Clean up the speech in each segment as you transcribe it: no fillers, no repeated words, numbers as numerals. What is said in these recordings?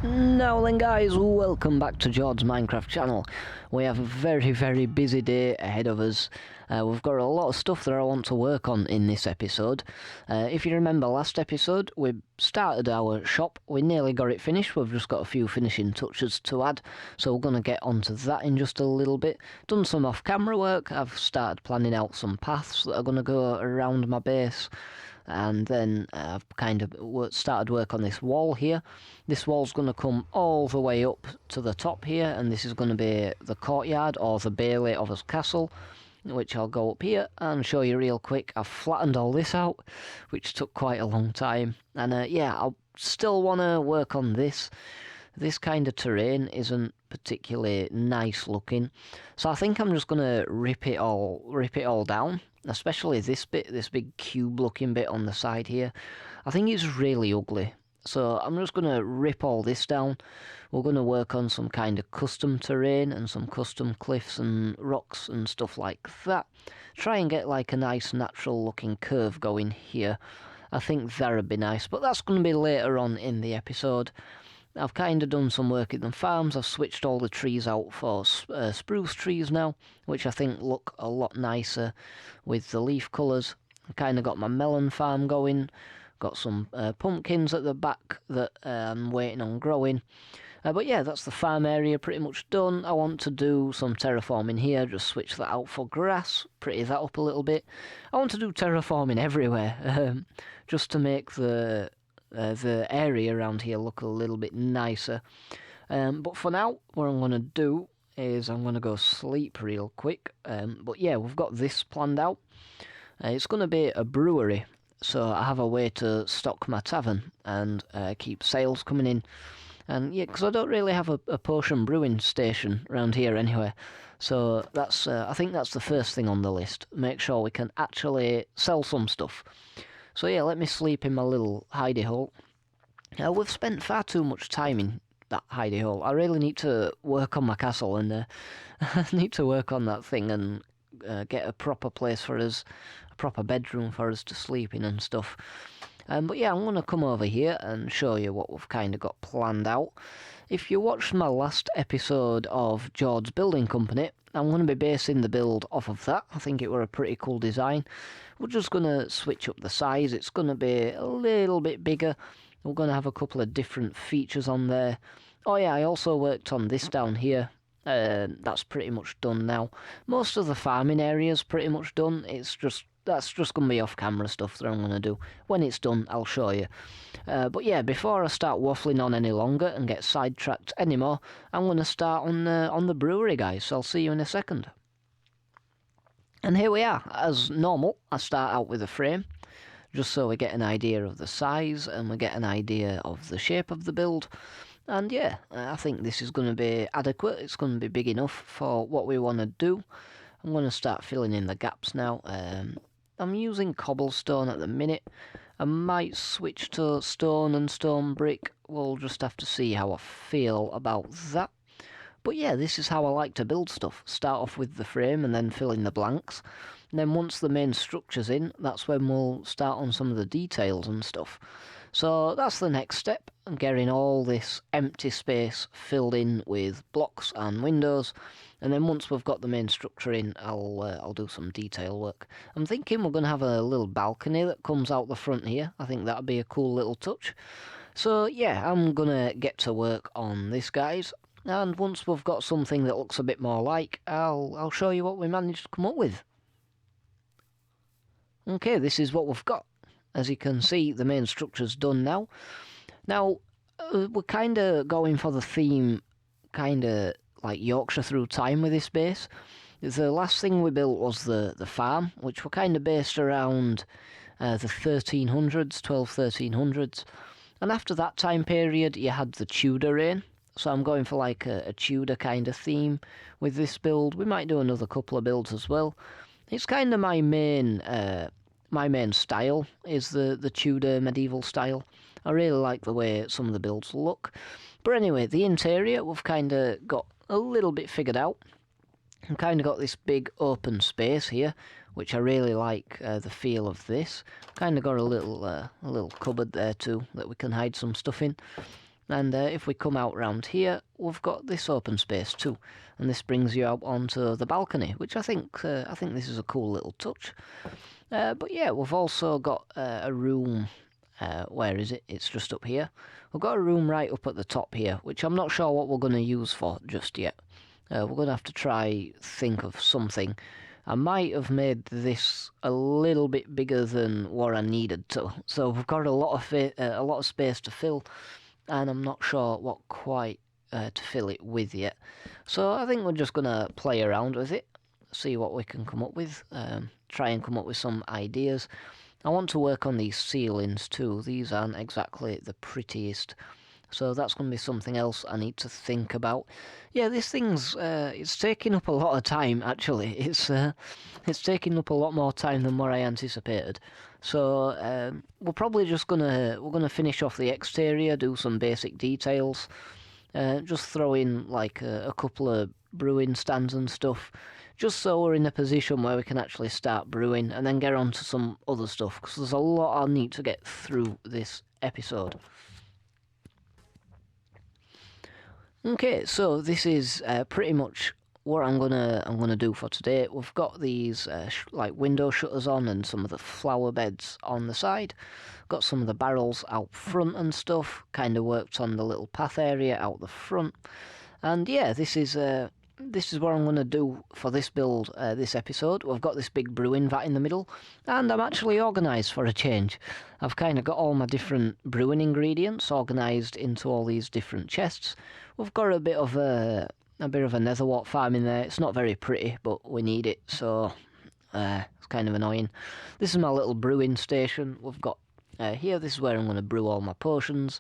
Now then guys, welcome back to George's Minecraft channel. We have a very busy day ahead of us. We've got a lot of stuff that I want to work on in this episode. If you remember last episode, we started our shop. We nearly got it finished. We've just got a few finishing touches to add, so we're going to get onto that in just a little bit. Done some off-camera work. I've started planning out some paths that are going to go around my base. And then I've kind of started work on this wall here. This wall's going to come all the way up to the top here, and this is going to be the courtyard or the bailey of his castle, which I'll go up here and show you real quick. I've flattened all this out, which took quite a long time, and yeah, I'll still want to work on this. This kind of terrain isn't particularly nice looking, so I think I'm just going to rip it all down, especially this bit, this big cube looking bit on the side here. I think it's really ugly, so I'm just going to rip all this down. We're going to work on some kind of custom terrain and some custom cliffs and rocks and stuff like that. Try and get like a nice natural looking curve going here. I think that would be nice, but that's going to be later on in the episode. I've kind of done some work in the farms. I've switched all the trees out for spruce trees now, which I think look a lot nicer with the leaf colours. I kind of got my melon farm going. Got some pumpkins at the back that I'm waiting on growing. But yeah, that's the farm area pretty much done. I want to do some terraforming here, just switch that out for grass, pretty that up a little bit. I want to do terraforming everywhere, just to make the area around here look a little bit nicer. But for now, what I'm going to do is I'm going to go sleep real quick. But yeah, we've got this planned out. It's going to be a brewery, so I have a way to stock my tavern and keep sales coming in. And yeah, because I don't really have a potion brewing station around here anyway. So that's I think that's the first thing on the list. Make sure we can actually sell some stuff. So yeah, let me sleep in my little hidey hole. We've spent far too much time in that hidey hole. I really need to work on my castle, and I need to work on that thing and get a proper place for us, a proper bedroom for us to sleep in and stuff. But yeah, I'm going to come over here and show you what we've kind of got planned out. If you watched my last episode of George's Building Company, I'm going to be basing the build off of that. I think it were a pretty cool design. We're just going to switch up the size. It's going to be a little bit bigger. We're going to have a couple of different features on there. Oh yeah, I also worked on this down here. That's pretty much done now. Most of the farming area's pretty much done. That's just going to be off-camera stuff that I'm going to do. When it's done, I'll show you. But yeah, before I start waffling on any longer and get sidetracked anymore, I'm going to start on the brewery, guys. So I'll see you in a second. And here we are. As normal, I start out with a frame, just so we get an idea of the size and we get an idea of the shape of the build. And yeah, I think this is going to be adequate. It's going to be big enough for what we want to do. I'm going to start filling in the gaps now. I'm using cobblestone at the minute. I might switch to stone and stone brick. We'll just have to see how I feel about that. But yeah, this is how I like to build stuff. Start off with the frame and then fill in the blanks. And then once the main structure's in, that's when we'll start on some of the details and stuff. So that's the next step, getting all this empty space filled in with blocks and windows. And then once we've got the main structure in, I'll do some detail work. I'm thinking we're going to have a little balcony that comes out the front here. I think that'd be a cool little touch. So yeah, I'm going to get to work on this, guys. And once we've got something that looks a bit more like, I'll show you what we managed to come up with. Okay, this is what we've got. As you can see, the main structure's done now. Now, we're kind of going for the theme, kind of like Yorkshire through time with this base. The last thing we built was the farm, which were kind of based around the 1300s, 1300s. And after that time period, you had the Tudor reign. So I'm going for like a Tudor kind of theme with this build. We might do another couple of builds as well. It's kind of my main style is the Tudor medieval style. I really like the way some of the builds look. But anyway, the interior we've kind of got a little bit figured out. I've kind of got this big open space here, which I really like the feel of this. Kind of got a little cupboard there too that we can hide some stuff in. And if we come out round here, we've got this open space too, and this brings you out onto the balcony, which I think this is a cool little touch. But yeah, we've also got a room. Where is it? It's just up here. We've got a room right up at the top here, which I'm not sure what we're going to use for just yet. We're going to have to try think of something. I might have made this a little bit bigger than what I needed to, so we've got a lot of space to fill, and I'm not sure what quite to fill it with yet. So I think we're just going to play around with it, see what we can come up with, try and come up with some ideas. I want to work on these ceilings too. These aren't exactly the prettiest, so that's going to be something else I need to think about. Yeah, this thing's it's taking up a lot of time actually. It's taking up a lot more time than what I anticipated. So we're probably just gonna finish off the exterior, do some basic details, just throw in like a couple of brewing stands and stuff, just so we're in a position where we can actually start brewing and then get on to some other stuff, because there's a lot I need to get through this episode. Okay, so this is pretty much what I'm gonna do for today. We've got these like window shutters on and some of the flower beds on the side. Got some of the barrels out front and stuff. Kind of worked on the little path area out the front, and yeah, this is what I'm going to do for this build, this episode. We've got this big brewing vat in the middle, and I'm actually organised for a change. I've kind of got all my different brewing ingredients organised into all these different chests. We've got a bit of a nether wart farm in there. It's not very pretty, but we need it, so it's kind of annoying. This is my little brewing station. We've got here, this is where I'm going to brew all my potions.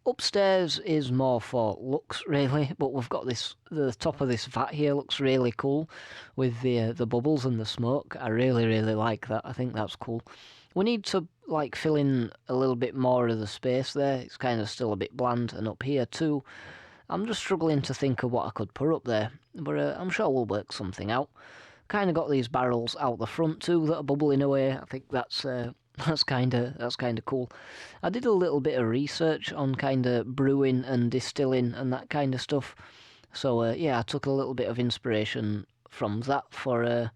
Upstairs is more for looks, really, but we've got this, the top of this vat here looks really cool with the bubbles and the smoke. I really like that. I think that's cool. We need to like fill in a little bit more of the space there. It's kind of still a bit bland, and up here too. I'm just struggling to think of what I could put up there, but I'm sure we'll work something out. Kind of got these barrels out the front too that are bubbling away. I think that's kind of cool. I did a little bit of research on kind of brewing and distilling and that kind of stuff. So yeah, I took a little bit of inspiration from that for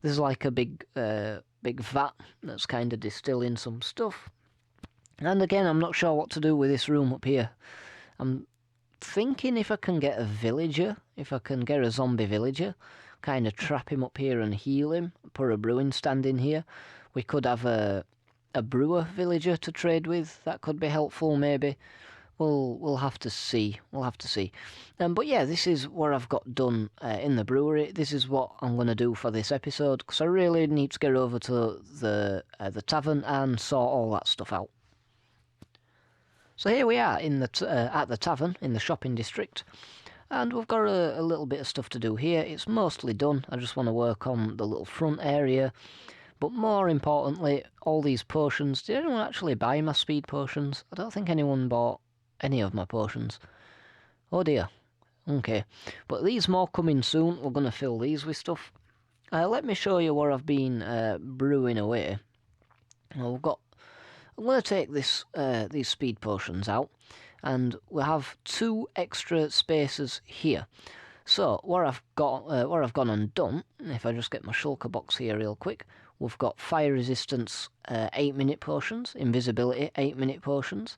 this is like a big vat that's kind of distilling some stuff. And again, I'm not sure what to do with this room up here. I'm thinking if I can get a villager, if I can get a zombie villager, kind of trap him up here and heal him, put a brewing stand in here. We could have a brewer villager to trade with. That could be helpful, maybe. We'll have to see. But yeah, this is what I've got done in the brewery. This is what I'm going to do for this episode, because I really need to get over to the tavern and sort all that stuff out. So here we are in at the tavern in the shopping district, and we've got a little bit of stuff to do here. It's mostly done. I just want to work on the little front area. But more importantly, all these potions. Did anyone actually buy my speed potions? I don't think anyone bought any of my potions. Oh dear. Okay. But these more coming soon. We're going to fill these with stuff. Let me show you what I've been brewing away. I'm going to take these speed potions out, and we have 2 extra spaces here. So what I've gone and done, if I just get my shulker box here real quick, we've got fire resistance 8-minute potions, invisibility 8-minute potions,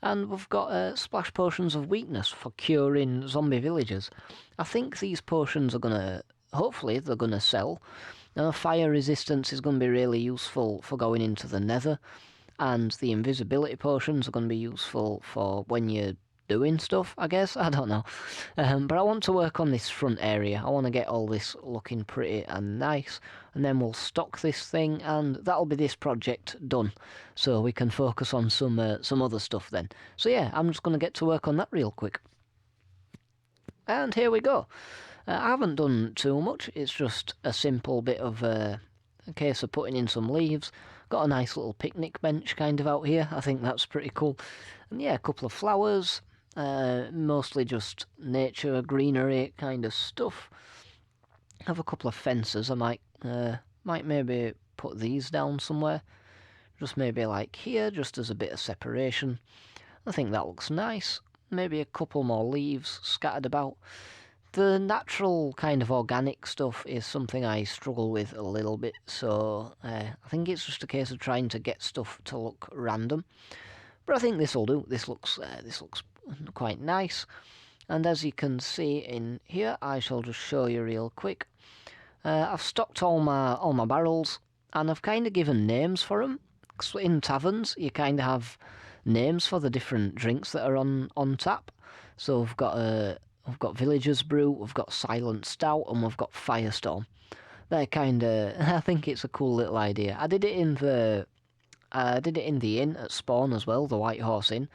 and we've got splash potions of weakness for curing zombie villagers. I think these potions are hopefully they're gonna sell. Now, fire resistance is going to be really useful for going into the nether, and the invisibility potions are going to be useful for when you're doing stuff, I guess. I don't know. But I want to work on this front area. I want to get all this looking pretty and nice, and then we'll stock this thing, and that'll be this project done. So we can focus on some other stuff then. So yeah, I'm just going to get to work on that real quick. And here we go. I haven't done too much. It's just a simple bit of a case of putting in some leaves. Got a nice little picnic bench kind of out here. I think that's pretty cool. And yeah, a couple of flowers. Mostly just nature, greenery kind of stuff. Have a couple of fences. I might maybe put these down somewhere. Just maybe like here, just as a bit of separation. I think that looks nice. Maybe a couple more leaves scattered about. The natural kind of organic stuff is something I struggle with a little bit, so I think it's just a case of trying to get stuff to look random. But I think this will do. This looks quite nice. And as you can see in here, I shall just show you real quick. I've stocked all my barrels, and I've kind of given names for them. So in taverns, you kind of have names for the different drinks that are on tap. So we've got Villagers Brew, we've got Silent Stout, and we've got Firestorm. They're kind of, I think it's a cool little idea. I did it in the inn at Spawn as well, the White Horse Inn.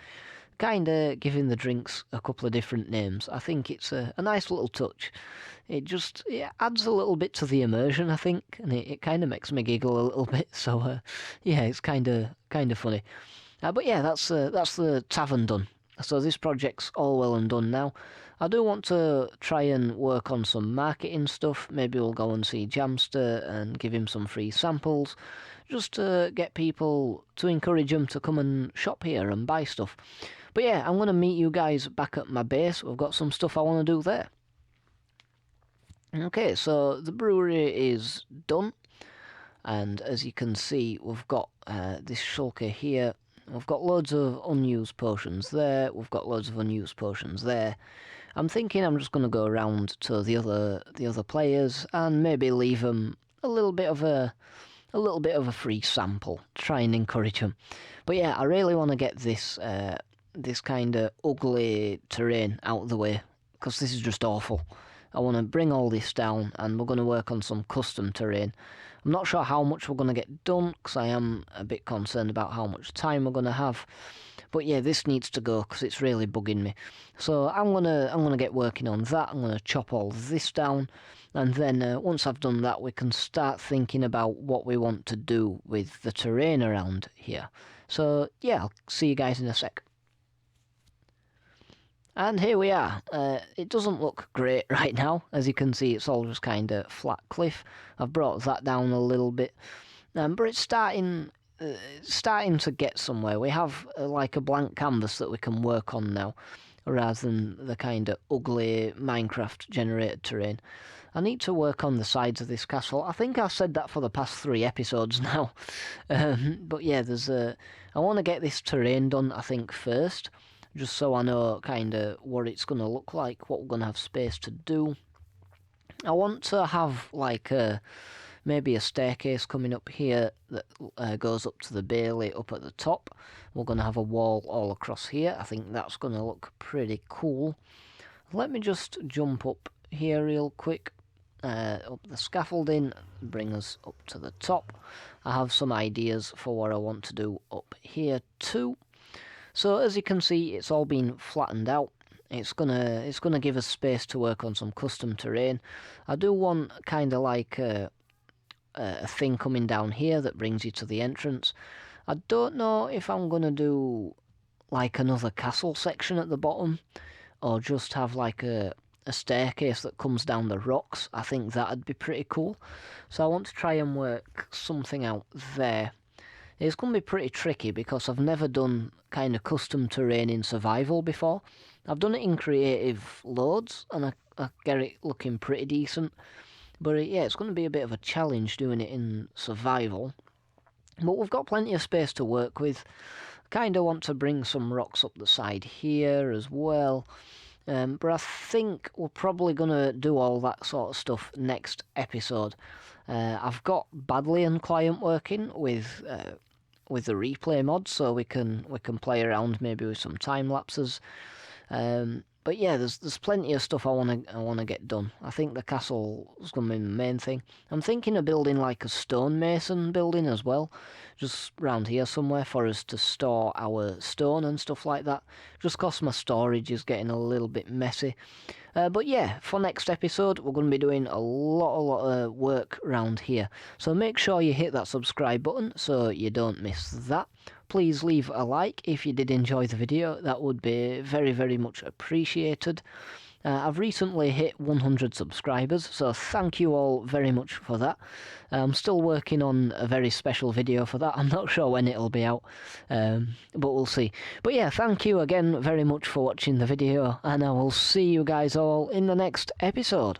Kind of giving the drinks a couple of different names. I think it's a nice little touch. It adds a little bit to the immersion, I think, and it kind of makes me giggle a little bit. So yeah, it's kind of funny. But yeah, that's the tavern done. So this project's all well and done now. I do want to try and work on some marketing stuff. Maybe we'll go and see Jamster and give him some free samples, just to get people, to encourage them to come and shop here and buy stuff. But yeah, I'm going to meet you guys back at my base. We've got some stuff I want to do there. Okay, so the brewery is done. And as you can see, we've got this shulker here. We've got loads of unused potions there. We've got loads of unused potions there. I'm thinking I'm just going to go around to the other players and maybe leave them a little bit of a free sample, try and encourage them. But yeah, I really want to get this this kind of ugly terrain out of the way, because this is just awful. I want to bring all this down, and we're going to work on some custom terrain. I'm not sure how much we're going to get done, because I am a bit concerned about how much time we're going to have. But yeah, this needs to go, because it's really bugging me. So I'm gonna get working on that. I'm gonna chop all this down, and then once I've done that, we can start thinking about what we want to do with the terrain around here. So yeah, I'll see you guys in a sec. And here we are. It doesn't look great right now. As you can see, it's all just kind of flat cliff. I've brought that down a little bit. But it's starting to get somewhere. We have like a blank canvas that we can work on now, rather than the kind of ugly Minecraft generated terrain. I need to work on the sides of this castle. I think I've said that for the past 3 episodes now. But yeah, I want to get this terrain done, I think, first, just so I know kind of what it's going to look like, what we're going to have space to do. I want to have like maybe a staircase coming up here that goes up to the bailey up at the top. We're going to have a wall all across here. I think that's going to look pretty cool. Let me just jump up here real quick, up the scaffolding, bring us up to the top. I have some ideas for what I want to do up here too. So as you can see, it's all been flattened out. It's gonna give us space to work on some custom terrain. I do want kind of like a thing coming down here that brings you to the entrance. I don't know if I'm gonna do like another castle section at the bottom, or just have like a staircase that comes down the rocks. I think that'd be pretty cool. So I want to try and work something out there. It's going to be pretty tricky because I've never done kind of custom terrain in survival before. I've done it in creative loads, and I get it looking pretty decent. But yeah, it's going to be a bit of a challenge doing it in survival. But we've got plenty of space to work with. Kind of want to bring some rocks up the side here as well. But I think we're probably going to do all that sort of stuff next episode. I've got Badlion client working with the replay mod, so we can play around maybe with some time lapses. But yeah, there's plenty of stuff I wanna get done. I think the castle is gonna be the main thing. I'm thinking of building like a stonemason building as well, just round here somewhere for us to store our stone and stuff like that. Just 'cause my storage is getting a little bit messy. But yeah, for next episode, we're going to be doing a lot of work around here. So make sure you hit that subscribe button so you don't miss that. Please leave a like if you did enjoy the video. That would be very, very much appreciated. I've recently hit 100 subscribers, so thank you all very much for that. I'm still working on a very special video for that. I'm not sure when it'll be out, but we'll see. But yeah, thank you again very much for watching the video, and I will see you guys all in the next episode.